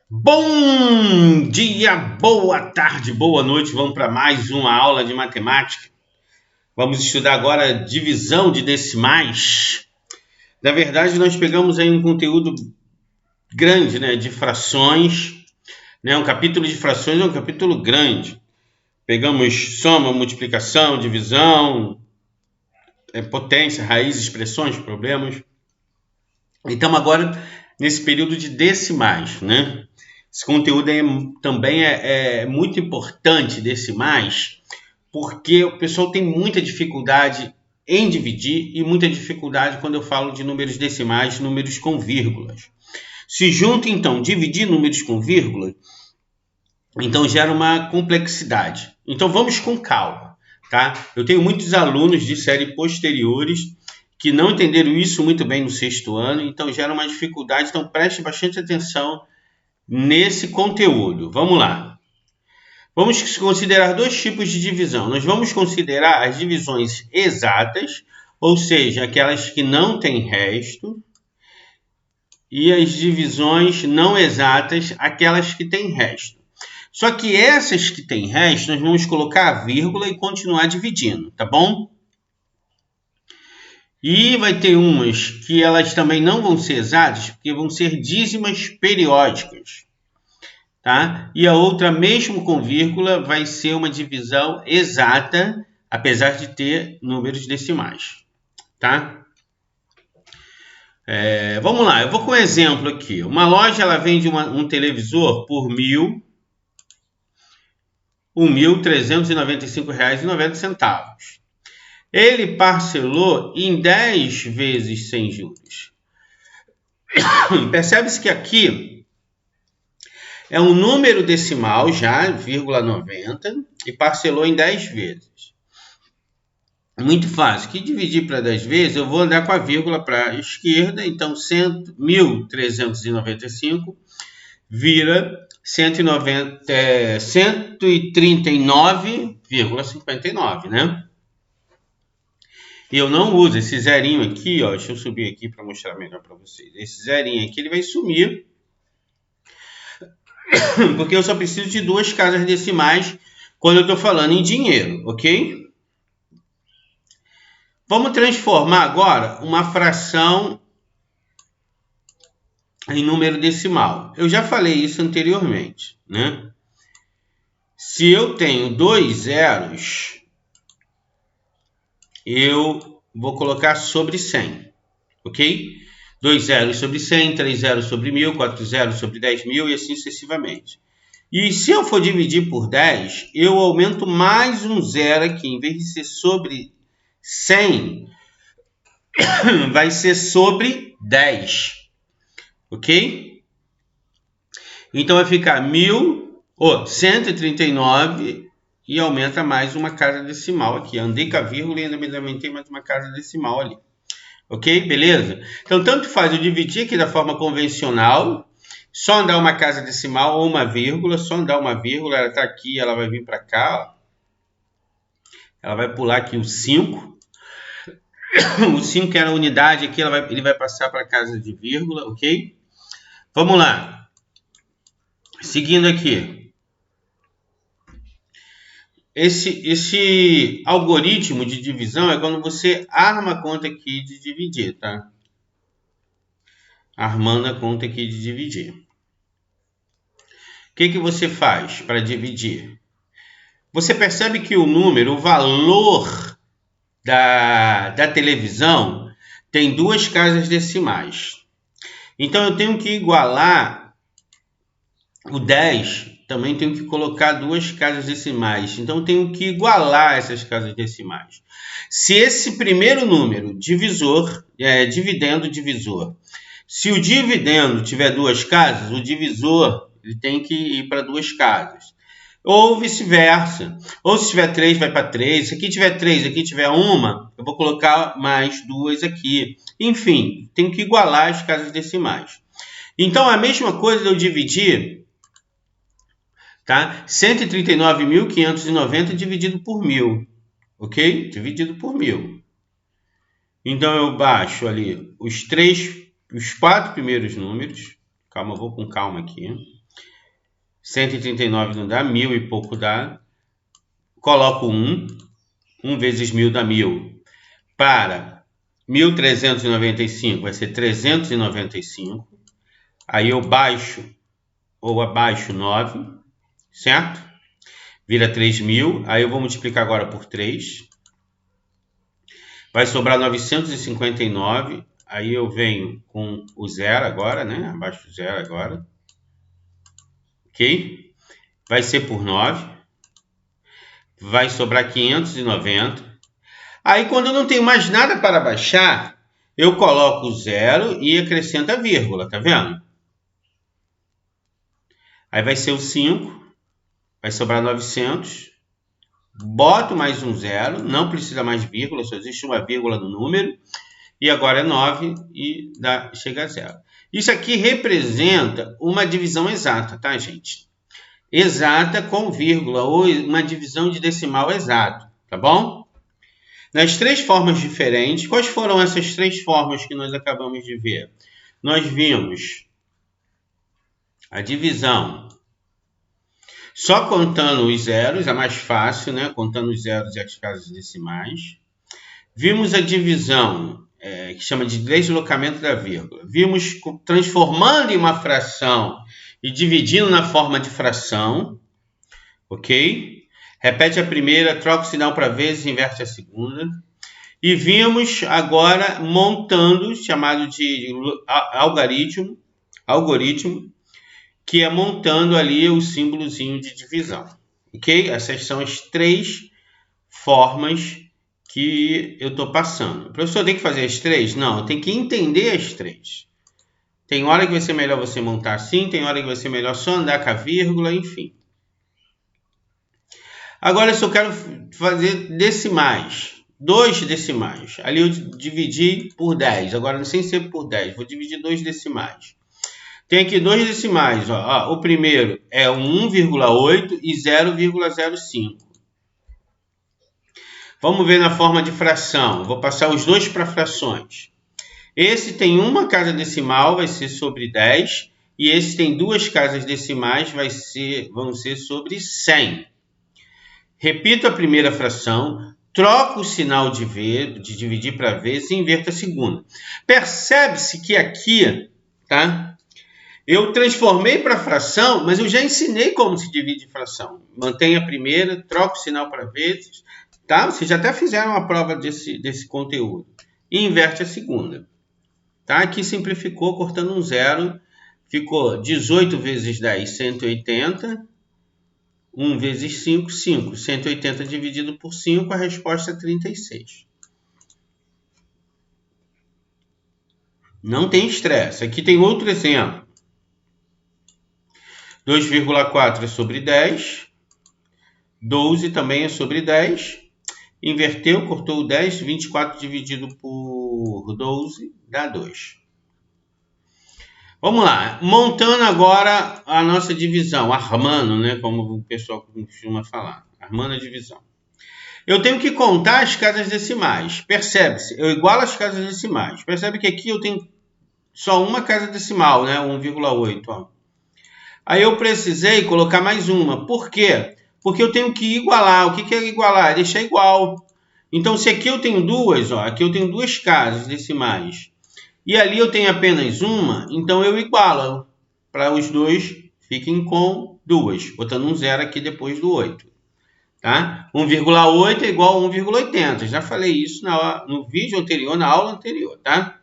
Bom dia, boa tarde, boa noite. Vamos para mais uma aula de matemática. Vamos estudar agora divisão de decimais. Na verdade, nós pegamos aí um conteúdo grande, né, de frações, né? Um capítulo de frações é um capítulo grande. Pegamos soma, multiplicação, divisão, potência, raiz, expressões, problemas. E estamos agora nesse período de decimais, né? Esse conteúdo também é muito importante, decimais, porque o pessoal tem muita dificuldade em dividir e muita dificuldade quando eu falo de números decimais, números com vírgulas. Se junta, então, dividir números com vírgula, então gera uma complexidade. Então vamos com calma, tá? Eu tenho muitos alunos de série posteriores que não entenderam isso muito bem no sexto ano, então gera uma dificuldade, então preste bastante atenção nesse conteúdo. Vamos lá. Vamos considerar dois tipos de divisão. Nós vamos considerar as divisões exatas, ou seja, aquelas que não têm resto, e as divisões não exatas, aquelas que têm resto. Só que essas que têm resto, nós vamos colocar a vírgula e continuar dividindo, tá bom? E vai ter umas que elas também não vão ser exatas, porque vão ser dízimas periódicas. Tá? E a outra, mesmo com vírgula, vai ser uma divisão exata, apesar de ter números decimais. Tá? Vamos lá, eu vou com um exemplo aqui. Uma loja ela vende um televisor por R$ 1.395,90. Ele parcelou em 10 vezes sem juros. Percebe-se que aqui é um número decimal já, 0,90, e parcelou em 10 vezes. Muito fácil. Que dividir para 10 vezes, eu vou andar com a vírgula para a esquerda, então 1.395 vira 139,59, né? E eu não uso esse zerinho aqui, ó, deixa eu subir aqui para mostrar melhor para vocês. Esse zerinho aqui ele vai sumir, porque eu só preciso de duas casas decimais quando eu estou falando em dinheiro, ok? Vamos transformar agora uma fração em número decimal. Eu já falei isso anteriormente, né? Se eu tenho dois zeros, eu vou colocar sobre 100, ok? 2 zeros sobre 100, 3 zeros sobre 1.000, 4 zeros sobre 10.000 e assim sucessivamente. E se eu for dividir por 10, eu aumento mais um zero aqui. Em vez de ser sobre 100, vai ser sobre 10. Ok? Então vai ficar 139 e aumenta mais uma casa decimal aqui. Andei com a vírgula e ainda aumentei mais uma casa decimal ali. Ok? Beleza? Então, tanto faz eu dividir aqui da forma convencional, só andar uma casa decimal ou uma vírgula, só andar uma vírgula, ela está aqui, ela vai vir para cá, ó. Ela vai pular aqui o 5. O 5 era a unidade aqui, ele vai passar para a casa de vírgula, ok? Vamos lá. Seguindo aqui. Esse algoritmo de divisão é quando você arma a conta aqui de dividir, tá? Armando a conta aqui de dividir. O que você faz para dividir? Você percebe que o número, o valor da televisão, tem duas casas decimais. Então, eu tenho que igualar o 10, também tenho que colocar duas casas decimais. Então, eu tenho que igualar essas casas decimais. Se esse primeiro número, divisor, dividendo, divisor, se o dividendo tiver duas casas, o divisor ele tem que ir para duas casas. Ou vice-versa. Ou se tiver 3, vai para 3. Se aqui tiver 3, aqui tiver uma, eu vou colocar mais duas aqui. Enfim, tenho que igualar as casas decimais. Então, a mesma coisa de eu dividir, tá? 139.590 dividido por 1.000. Ok? Dividido por 1.000. Então, eu baixo ali os 4 primeiros números. Calma, eu vou com calma aqui. 139 não dá, 1.000 e pouco dá. Coloco 1. 1 vezes 1.000 dá 1.000. Para 1.395 vai ser 395. Aí eu baixo ou abaixo 9, certo? Vira 3.000. Aí eu vou multiplicar agora por 3. Vai sobrar 959. Aí eu venho com o zero agora, né? Abaixo do zero agora. Ok? Vai ser por 9. Vai sobrar 590. Aí quando eu não tenho mais nada para baixar, eu coloco zero e acrescento a vírgula, tá vendo? Aí vai ser o 5. Vai sobrar 900. Boto mais um zero. Não precisa mais vírgula, só existe uma vírgula no número. E agora é 9 e chega a zero. Isso aqui representa uma divisão exata, tá, gente? Exata com vírgula, ou uma divisão de decimal exato, tá bom? Nas 3 formas diferentes, quais foram essas 3 formas que nós acabamos de ver? Nós vimos a divisão só contando os zeros, é mais fácil, né? Contando os zeros e as casas decimais. Vimos a divisão, que chama de deslocamento da vírgula. Vimos transformando em uma fração e dividindo na forma de fração. Ok? Repete a primeira, troca o sinal para vezes e inverte a segunda. E vimos agora montando, chamado de algoritmo, que é montando ali o símbolozinho de divisão. Ok? Essas são as 3 formas que eu estou passando. O professor tem que fazer as 3? Não, tem que entender as 3. Tem hora que vai ser melhor você montar assim, tem hora que vai ser melhor só andar com a vírgula, enfim. Agora eu só quero fazer decimais. 2 decimais. Ali eu dividi por 10. Agora, sem ser por 10, vou dividir 2 decimais. Tem aqui 2 decimais. Ó. O primeiro é 1,8 e 0,05. Vamos ver na forma de fração. Vou passar os dois para frações. Esse tem uma casa decimal, vai ser sobre 10. E esse tem 2 casas decimais, vão ser sobre 100. Repito a primeira fração, troco o sinal de dividir para vezes e inverto a segunda. Percebe-se que aqui, tá? Eu transformei para fração, mas eu já ensinei como se divide fração. Mantém a primeira, troca o sinal para vezes, tá? Vocês já até fizeram a prova desse conteúdo. E inverte a segunda. Tá? Aqui simplificou, cortando um zero. Ficou 18 vezes 10, 180. 1 vezes 5, 5. 180 dividido por 5, a resposta é 36. Não tem estresse. Aqui tem outro exemplo. 2,4 é sobre 10. 12 também é sobre 10. Inverteu, cortou o 10. 24 dividido por 12 dá 2. Vamos lá. Montando agora a nossa divisão. Armando, né? Como o pessoal costuma falar. Armando a divisão. Eu tenho que contar as casas decimais. Percebe-se, eu igualo as casas decimais. Percebe que aqui eu tenho só uma casa decimal, né? 1,8. Aí eu precisei colocar mais uma. Por quê? Porque eu tenho que igualar. O que é igualar? É deixar igual. Então, se aqui eu tenho 2, aqui eu tenho 2 casas decimais, e ali eu tenho apenas uma, então eu igualo para os dois fiquem com 2, botando um zero aqui depois do 8. Tá? 1,8 é igual a 1,80. Já falei isso no vídeo anterior, na aula anterior, tá?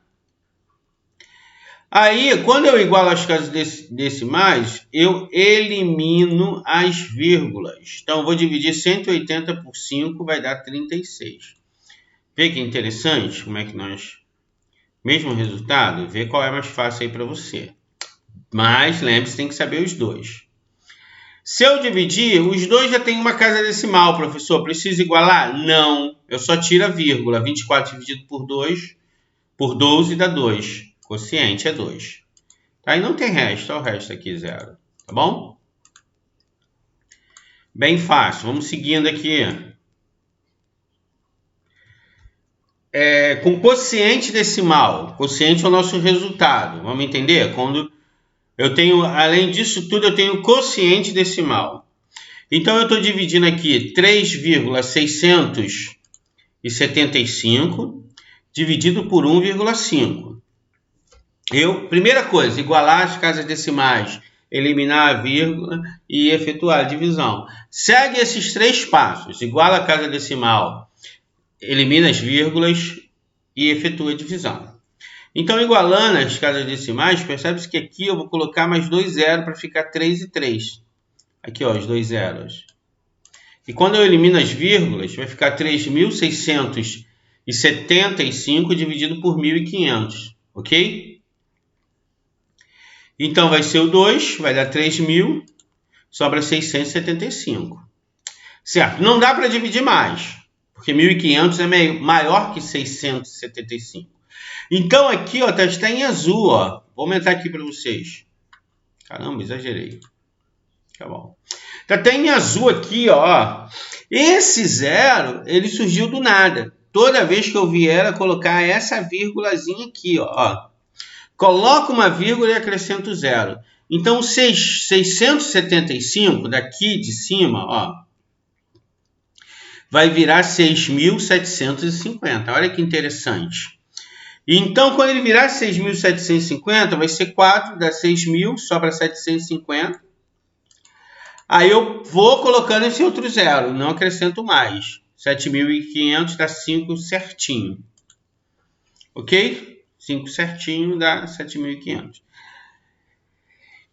Aí, quando eu igualo as casas decimais, eu elimino as vírgulas. Então, eu vou dividir 180 por 5, vai dar 36. Vê que interessante como é que nós... Mesmo resultado, vê qual é mais fácil aí para você. Mas, lembre-se, tem que saber os dois. Se eu dividir, os dois já tem uma casa decimal, professor. Precisa igualar? Não. Eu só tiro a vírgula. 24 dividido por 2, por 12 dá 2. Quociente é 2. Tá? E não tem resto. Olha o resto aqui, 0. Tá bom? Bem fácil. Vamos seguindo aqui. Com quociente decimal. Quociente é o nosso resultado. Vamos entender? Quando Eu tenho, além disso tudo, eu tenho quociente decimal. Então, eu estou dividindo aqui 3,675 dividido por 1,5. Primeira coisa, igualar as casas decimais, eliminar a vírgula e efetuar a divisão. Segue esses 3 passos. Iguala a casa decimal, elimina as vírgulas e efetua a divisão. Então, igualando as casas decimais, percebe-se que aqui eu vou colocar mais 2 zeros para ficar 3 e 3. Aqui, ó, os 2 zeros. E quando eu elimino as vírgulas, vai ficar 3.675 dividido por 1.500, ok? Então, vai ser o 2, vai dar 3.000, sobra 675. Certo? Não dá para dividir mais, porque 1.500 é maior que 675. Então, aqui, ó, está em azul, ó. Vou aumentar aqui para vocês. Caramba, exagerei. Tá bom. Tá até em azul aqui, ó. Esse zero, ele surgiu do nada. Toda vez que eu vier a colocar essa vírgulazinha aqui, ó. Coloco uma vírgula e acrescento zero. Então, 675 daqui de cima, ó, vai virar 6.750. Olha que interessante. Então, quando ele virar 6.750, vai ser 4, dá 6.000, sobra 750. Aí eu vou colocando esse outro zero, não acrescento mais. 7.500 dá 5 certinho. Ok? 5 certinho dá 7.500.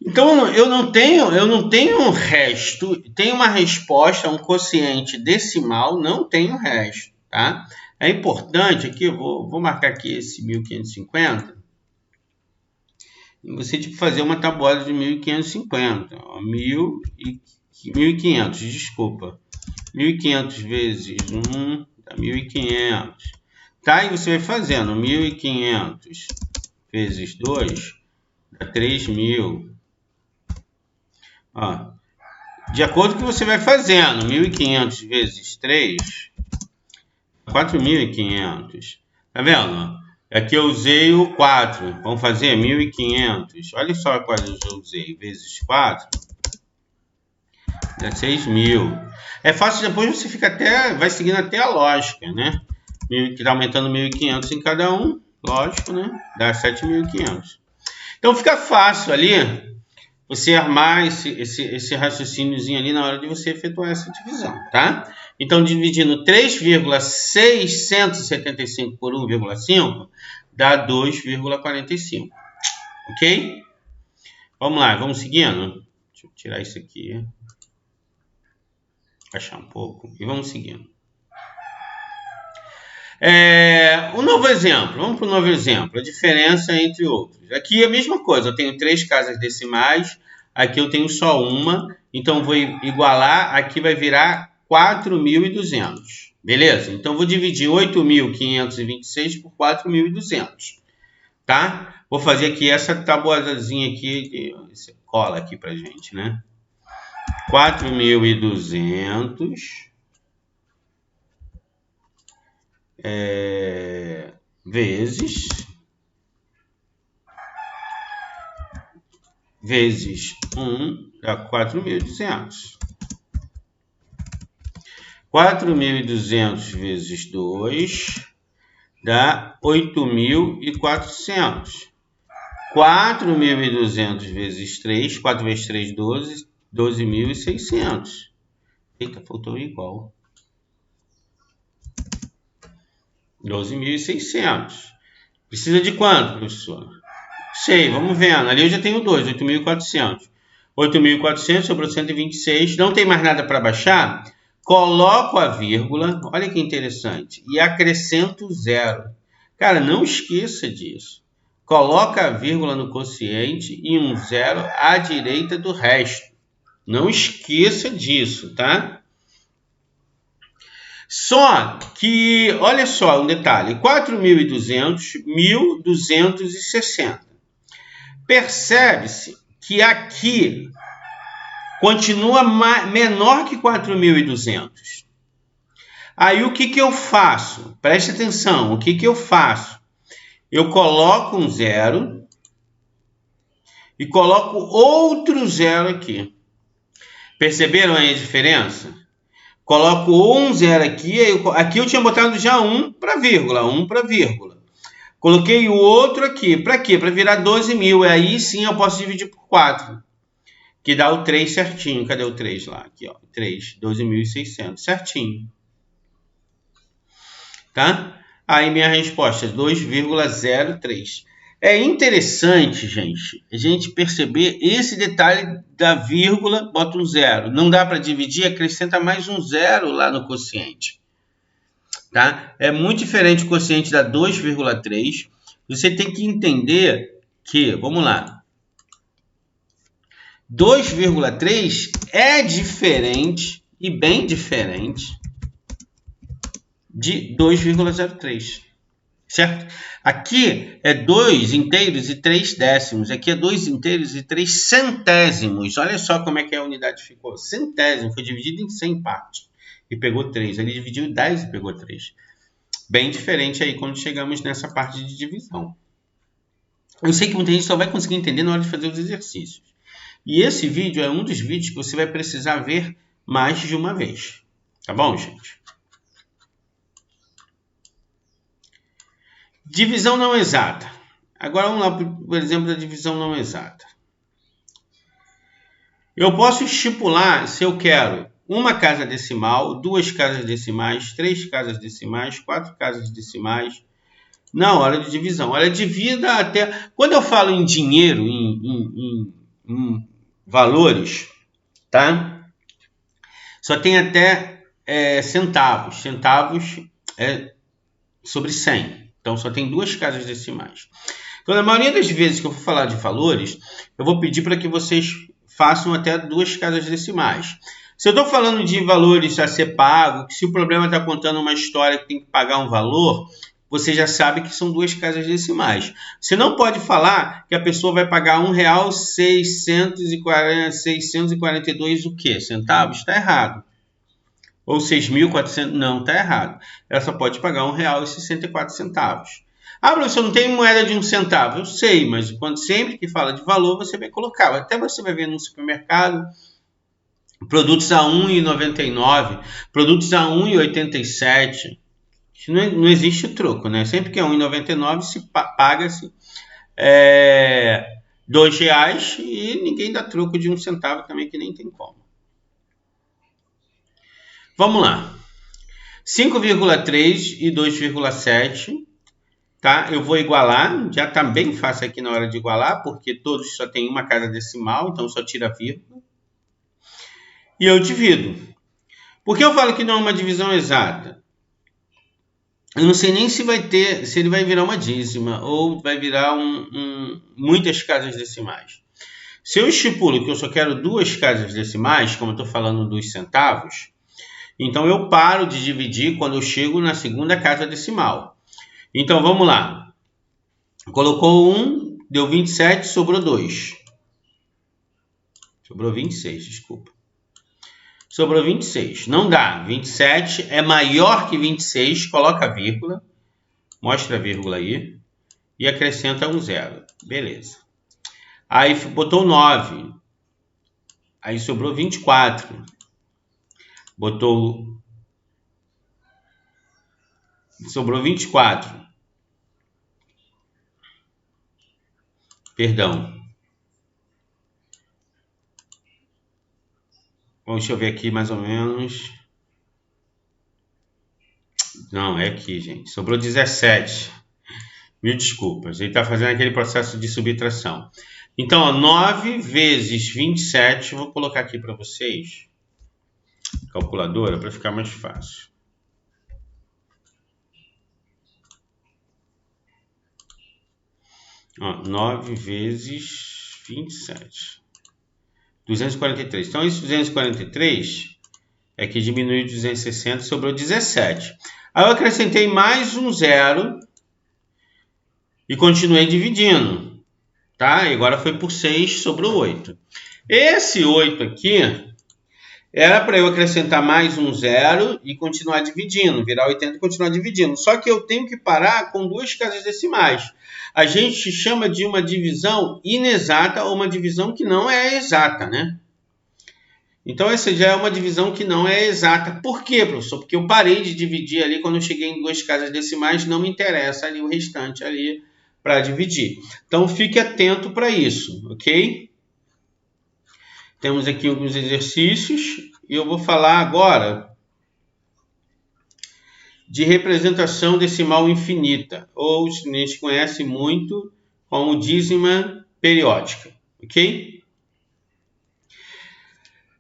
Então, eu não tenho um resto. Tem uma resposta, um quociente decimal, não tenho resto, tá? É importante aqui, eu vou marcar aqui esse 1.550. E você tipo fazer uma tabuada de 1.550. 1.500, desculpa. 1.500 vezes 1 dá 1.500. Tá? E você vai fazendo 1.500 vezes 2 dá 3.000. Ó, de acordo com o que você vai fazendo, 1.500 vezes 3, 4.500. Tá vendo? Aqui eu usei o 4. Vamos fazer 1.500. Olha só quais eu usei. Vezes 4. Dá 6.000. É fácil, depois você fica vai seguindo até a lógica, né? Que tá aumentando 1.500 em cada um. Lógico, né? Dá 7.500. Então fica fácil ali você armar esse raciocíniozinho ali na hora de você efetuar essa divisão, tá? Então, dividindo 3,675 por 1,5 dá 2,45, ok? Vamos lá, vamos seguindo. Deixa eu tirar isso aqui. Baixar um pouco e vamos seguindo. Um novo exemplo, vamos para um novo exemplo, a diferença entre outros. Aqui é a mesma coisa, eu tenho 3 casas decimais, aqui eu tenho só uma, então vou igualar, aqui vai virar 4.200, beleza? Então vou dividir 8.526 por 4.200, tá? Vou fazer aqui essa tabuadazinha aqui, você cola aqui pra gente, né? 4.200... vezes 1 dá 4.200. 4.200 vezes 2 dá 8.400. 4.200 vezes 3, 4 vezes 3, 12, 12.600. Eita, faltou igual. 12.600. Precisa de quanto, professor? Sei, vamos vendo. Ali eu já tenho 2, 8.400. 8.400 sobrou 126. Não tem mais nada para baixar? Coloco a vírgula, olha que interessante, e acrescento zero. Cara, não esqueça disso. Coloca a vírgula no quociente e um zero à direita do resto. Não esqueça disso, tá? Só que, olha só um detalhe, 4.200, 1.260. Percebe-se que aqui continua menor que 4.200. Aí o que eu faço? Preste atenção, o que eu faço? Eu coloco um zero e coloco outro zero aqui. Perceberam aí a diferença? Coloco um zero aqui, aqui eu tinha botado já 1 para vírgula, 1 para vírgula. Coloquei o outro aqui, para quê? Para virar 12.000, aí sim eu posso dividir por 4, que dá o 3 certinho. Cadê o 3 lá? Aqui, ó, 3, 12.600, certinho. Tá? Aí minha resposta é 2,03. É interessante, gente, a gente perceber esse detalhe da vírgula, bota um zero. Não dá para dividir, acrescenta mais um zero lá no quociente. Tá? É muito diferente o quociente da 2,3. Você tem que entender que, vamos lá, 2,3 é diferente e bem diferente de 2,03. Certo? Aqui é 2 inteiros e 3 décimos. Aqui é 2 inteiros e 3 centésimos. Olha só como é que a unidade ficou. Centésimo foi dividido em 100 partes e pegou 3. Ele dividiu em 10 e pegou 3. Bem diferente aí quando chegamos nessa parte de divisão. Eu sei que muita gente só vai conseguir entender na hora de fazer os exercícios. E esse vídeo é um dos vídeos que você vai precisar ver mais de uma vez. Tá bom, gente? Divisão não exata. Agora vamos lá, por exemplo, da divisão não exata. Eu posso estipular se eu quero uma casa decimal, 2 casas decimais, 3 casas decimais, 4 casas decimais, na hora de divisão. Olha, divida até... Quando eu falo em dinheiro, em valores, tá? Só tem até centavos. Centavos é sobre 100. Então, só tem 2 casas decimais. Então, na maioria das vezes que eu for falar de valores, eu vou pedir para que vocês façam até 2 casas decimais. Se eu estou falando de valores a ser pago, se o problema está contando uma história que tem que pagar um valor, você já sabe que são 2 casas decimais. Você não pode falar que a pessoa vai pagar R$1,642 o quê? Centavos? Está errado. Ou 6.400, não, está errado. Ela só pode pagar R$1,64. Ah, professor, não tem moeda de 1 centavo. Eu sei, mas sempre que fala de valor, você vai colocar. Até você vai ver no supermercado, produtos a R$1,99, produtos a R$1,87. Não existe troco, né? Sempre que é R$1,99, se paga-se R$2 e ninguém dá troco de 1 centavo também, que nem tem como. Vamos lá. 5,3 e 2,7, tá? Eu vou igualar, já está bem fácil aqui na hora de igualar, porque todos só tem uma casa decimal, então só tira a vírgula. E eu divido. Por que eu falo que não é uma divisão exata? Eu não sei nem se ele vai virar uma dízima ou vai virar muitas casas decimais. Se eu estipulo que eu só quero 2 casas decimais, como eu estou falando dos centavos, então eu paro de dividir quando eu chego na segunda casa decimal. Então vamos lá. Colocou 1, deu 27, sobrou 2. Sobrou 26, desculpa. Sobrou 26. Não dá. 27 é maior que 26, coloca a vírgula. Mostra a vírgula aí. E acrescenta um zero. Beleza. Aí botou 9. Aí sobrou 24. Sobrou 24. Perdão. Deixa eu ver aqui mais ou menos. Não, é aqui, gente. Sobrou 17. Mil desculpas. Ele está fazendo aquele processo de subtração. Então, ó, 9 vezes 27. Vou colocar aqui para vocês. Calculadora, para ficar mais fácil. Ó, 9 vezes 27. 243. Então, esse 243 é que diminuiu de 260, sobrou 17. Aí eu acrescentei mais um zero e continuei dividindo. Tá? E agora foi por 6, sobrou 8. Esse 8 aqui Era para eu acrescentar mais um zero e continuar dividindo, virar 80 e continuar dividindo. Só que eu tenho que parar com 2 casas decimais. A gente chama de uma divisão inexata ou uma divisão que não é exata, né? Então, essa já é uma divisão que não é exata. Por quê, professor? Porque eu parei de dividir ali quando eu cheguei em 2 casas decimais, não me interessa ali o restante ali para dividir. Então, fique atento para isso, ok? Temos aqui alguns exercícios e eu vou falar agora de representação decimal infinita, ou a gente conhece muito como dízima periódica, ok?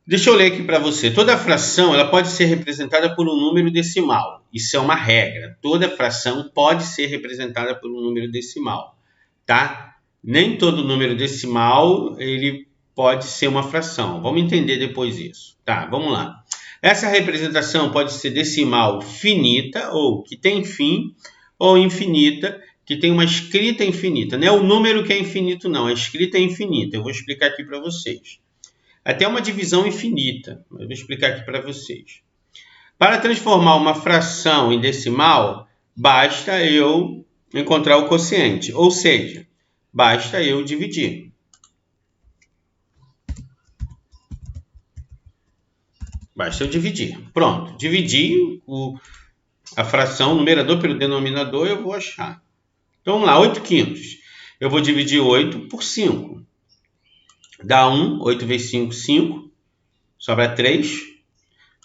Deixa eu ler aqui para você. Toda fração ela pode ser representada por um número decimal. Isso é uma regra. Toda fração pode ser representada por um número decimal, tá? Nem todo número decimal ele pode ser uma fração. Vamos entender depois isso. Tá, vamos lá. Essa representação pode ser decimal finita, ou que tem fim, ou infinita, que tem uma escrita infinita. Não é o número que é infinito, não. A escrita é infinita. Eu vou explicar aqui para vocês. Até uma divisão infinita. Eu vou explicar aqui para vocês. Para transformar uma fração em decimal, basta eu encontrar o quociente. Ou seja, basta eu dividir. Basta eu dividir. Pronto. Dividi a fração, o numerador pelo denominador, eu vou achar. Então, vamos lá. 8 quintos. Eu vou dividir 8 por 5. Dá 1. 8 vezes 5, 5. Sobra 3.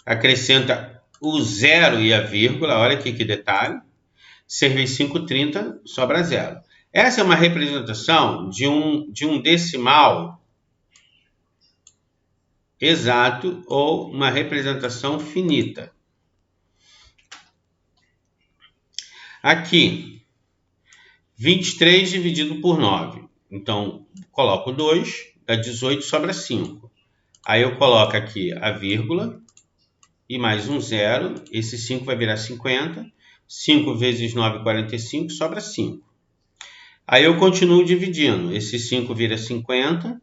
Acrescenta o zero e a vírgula. Olha aqui que detalhe. 6 vezes 5, 30. Sobra 0. Essa é uma representação de um decimal exato ou uma representação finita. Aqui, 23 dividido por 9. Então, coloco 2, dá 18, sobra 5. Aí eu coloco aqui a vírgula e mais um zero. Esse 5 vai virar 50. 5 vezes 9, 45, sobra 5. Aí eu continuo dividindo. Esse 5 vira 50.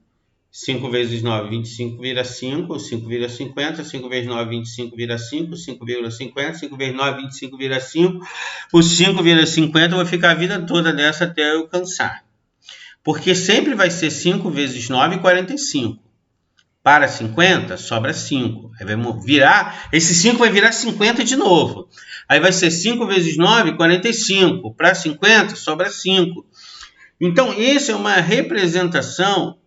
5 vezes 9, 25 vira 5, 5 vira 50, 5 vezes 9, 25 vira 5, 5 vira 50, 5 vezes 9, 25 vira 5, o 5 vira 50, eu vou ficar a vida toda dessa até eu cansar. Porque sempre vai ser 5 vezes 9, 45. Para 50, sobra 5. Aí vai virar, esse 5 vai virar 50 de novo. Aí vai ser 5 vezes 9, 45. Para 50, sobra 5. Então, isso é uma representação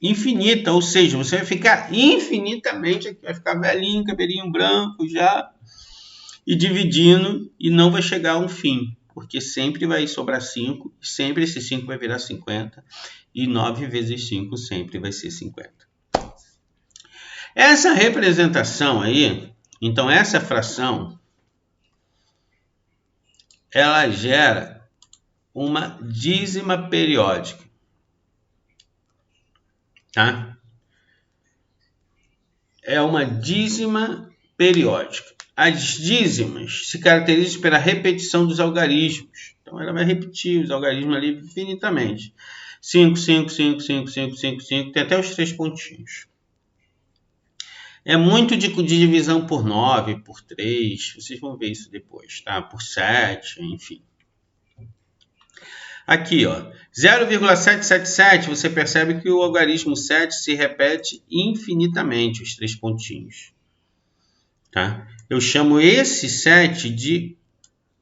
infinita, ou seja, você vai ficar infinitamente aqui, vai ficar velhinho, cabelinho branco já, e dividindo, e não vai chegar a um fim, porque sempre vai sobrar 5, sempre esse 5 vai virar 50, e 9 vezes 5 sempre vai ser 50. Essa representação aí, então essa fração, ela gera uma dízima periódica. Tá? É uma dízima periódica. As dízimas se caracterizam pela repetição dos algarismos. Então, ela vai repetir os algarismos ali infinitamente. 5, 5, 5, 5, 5, 5, 5, tem até os 3 pontinhos. É muito de divisão por 9, por 3, vocês vão ver isso depois, tá? Por 7, enfim. Aqui, ó, 0,777, você percebe que o algarismo 7 se repete infinitamente, os 3 pontinhos. Tá? Eu chamo esse 7 de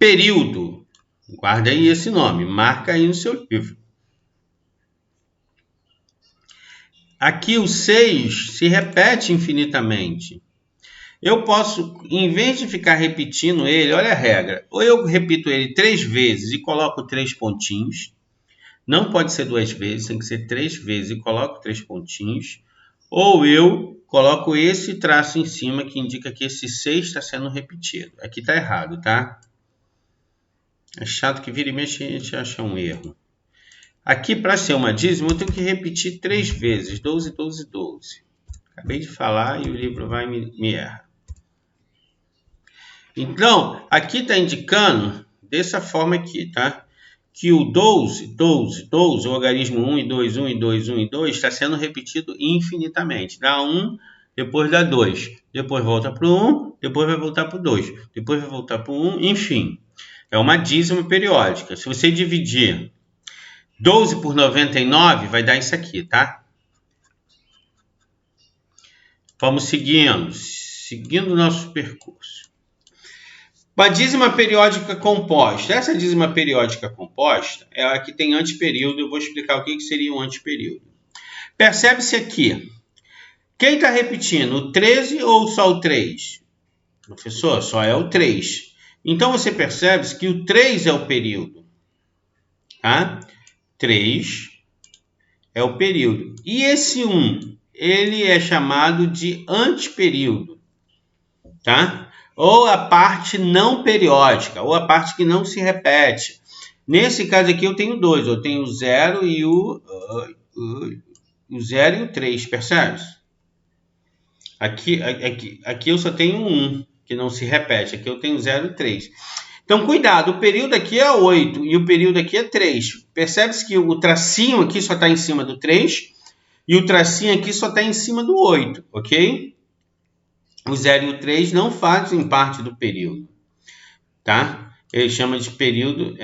período. Guarda aí esse nome, marca aí no seu livro. Aqui o 6 se repete infinitamente. Eu posso, em vez de ficar repetindo ele, olha a regra, ou eu repito ele 3 vezes e coloco 3 pontinhos, não pode ser 2 vezes, tem que ser 3 vezes e coloco 3 pontinhos, ou eu coloco esse traço em cima que indica que esse 6 está sendo repetido. Aqui está errado, tá? É chato que vira e mexe a gente acha um erro. Aqui, para ser uma dízima, eu tenho que repetir 3 vezes, 12, 12, 12. Acabei de falar e o livro vai me erra. Então, aqui está indicando dessa forma aqui, tá? Que o 12, 12, 12, o algarismo 1 e 2, 1 e 2, 1 e 2, está sendo repetido infinitamente. Dá 1, depois dá 2. Depois volta para o 1, depois vai voltar para o 2. Depois vai voltar para o 1, enfim. É uma dízima periódica. Se você dividir 12 por 99, vai dar isso aqui, tá? Vamos seguindo o nosso percurso. Uma dízima periódica composta. Essa dízima periódica composta é a que tem antiperíodo. Eu vou explicar o que seria um antiperíodo. Percebe-se aqui. Quem está repetindo? O 13 ou só o 3? Professor, só é o 3. Então, você percebe que o 3 é o período. Tá? 3 é o período. E esse 1, ele é chamado de antiperíodo. Tá? Ou a parte não periódica, ou a parte que não se repete. Nesse caso aqui eu tenho 2. Eu tenho o 0 e o 0 e o 3, percebe? Aqui eu só tenho 1, que não se repete. Aqui eu tenho 0 e 3. Então, cuidado, o período aqui é 8 e o período aqui é 3. Percebe-se que o tracinho aqui só está em cima do 3 e o tracinho aqui só está em cima do 8, ok? O 0 e o 3 não fazem parte do período, tá? Ele chama de período,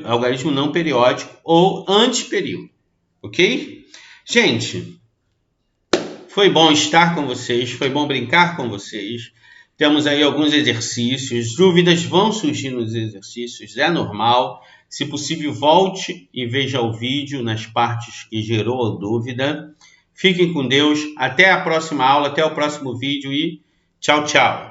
algarismo não periódico ou antiperíodo, ok? Gente, foi bom estar com vocês, foi bom brincar com vocês. Temos aí alguns exercícios, dúvidas vão surgir nos exercícios, é normal. Se possível, volte e veja o vídeo nas partes que gerou a dúvida. Fiquem com Deus, até a próxima aula, até o próximo vídeo e tchau, tchau.